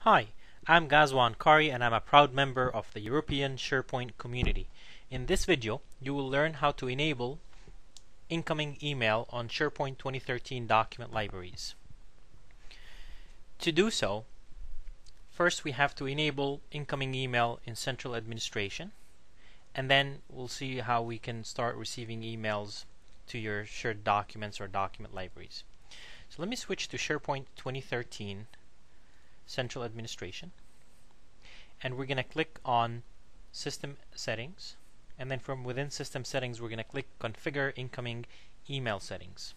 Hi, I'm Gazwan Kari and I'm a proud member of the European SharePoint community. In this video, you will learn how to enable incoming email on SharePoint 2013 document libraries. To do so, first we have to enable incoming email in Central Administration, and then we'll see how we can start receiving emails to your shared documents or document libraries. So let me switch to SharePoint 2013 Central Administration, and we're going to click on System Settings, and then from within System Settings we're going to click Configure Incoming Email Settings.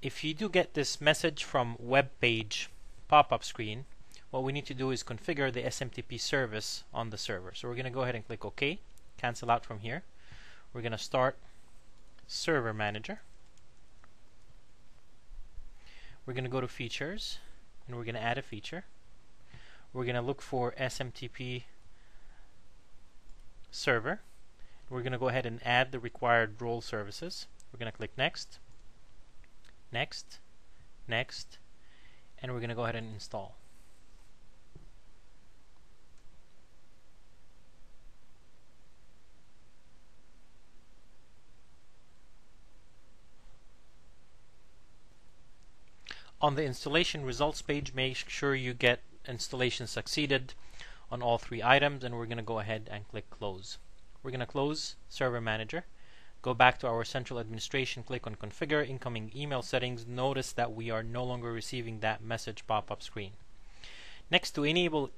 If you do get this message from web page pop-up screen, what we need to do is configure the SMTP service on the server. So we're going to go ahead and click OK, cancel out from here. We're going to start Server Manager. We're going to go to Features, and we're going to add a feature. We're going to look for SMTP server. We're going to go ahead and add the required role services. We're going to click Next, Next, Next, and we're going to go ahead and install. On the installation results page, make sure you get installation succeeded on all three items, and we're going to go ahead and click Close. We're going to close Server Manager, go back to our Central Administration, click on Configure Incoming Email Settings. Notice that we are no longer receiving that message pop-up screen. Next, to enable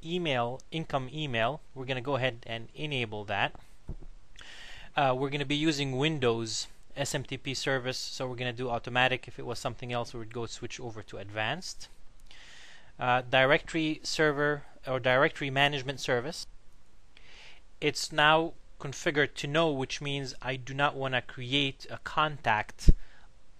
income email, we're going to go ahead and enable that. We're going to be using Windows SMTP service, so we're going to do automatic. If it was something else, we would go switch over to advanced. Directory server or directory management service. It's now configured to no, which means I do not want to create a contact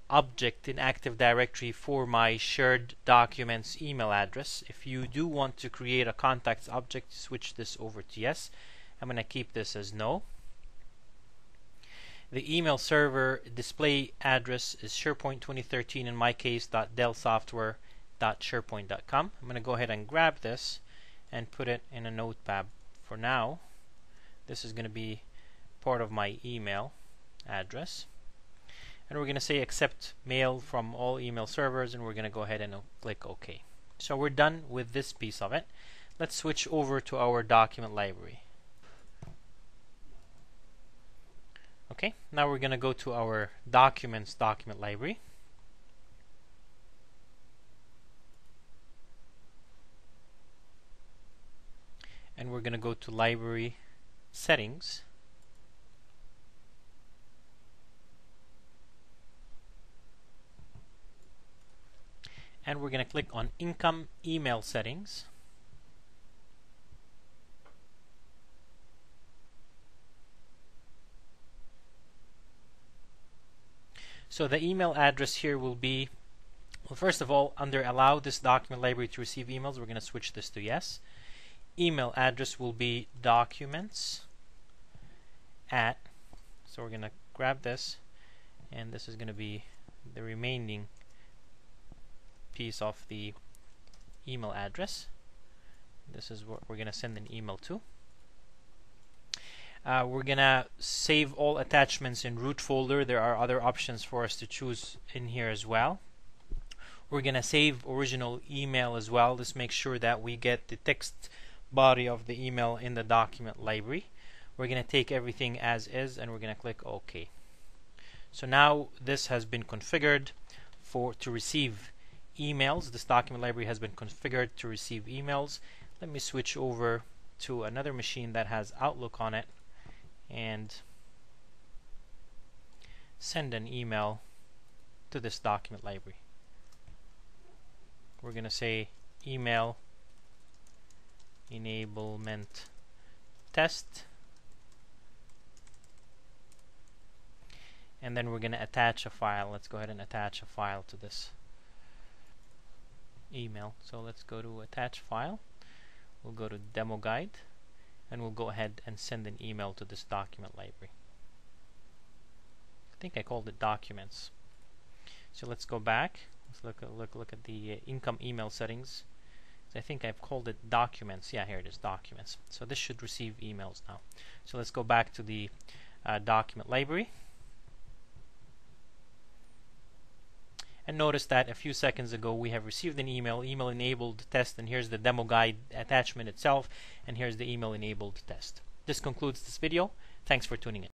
object in Active Directory for my shared documents email address. If you do want to create a contacts object, switch this over to yes. I'm going to keep this as no. The email server display address is SharePoint 2013, in my case, .dellsoftware.sharepoint.com. I'm going to go ahead and grab this and put it in a notepad for now. This is going to be part of my email address. And we're going to say accept mail from all email servers, and we're going to go ahead and click OK. So we're done with this piece of it. Let's switch over to our document library. Okay, now we're going to go to our Documents document library. And we're going to go to Library Settings. And we're going to click on Income Email Settings. So the email address here will be, well, first of all, under Allow this document library to receive emails, we're going to switch this to yes. Email address will be documents at, so we're going to grab this, and this is going to be the remaining piece of the email address. This is what we're going to send an email to. We're going to save all attachments in root folder. There are other options for us to choose in here as well. We're going to save original email as well. This makes sure that we get the text body of the email in the document library. We're going to take everything as is, and we're going to click OK. So now this has been configured to receive emails. This document library has been configured to receive emails. Let me switch over to another machine that has Outlook on it and send an email to this document library. We're going to say email enablement test, and then we're going to attach a file. Let's go ahead and attach a file to this email. So let's go to attach file. We'll go to demo guide, and we'll go ahead and send an email to this document library. I think I called it documents. So let's go back. Let's look at the income email settings, I think I've called it documents. Yeah, here it is, documents. So this should receive emails now. So let's go back to the document library. And notice that a few seconds ago we have received an email enabled test, and here's the demo guide attachment itself, and here's the email enabled test. This concludes this video. Thanks for tuning in.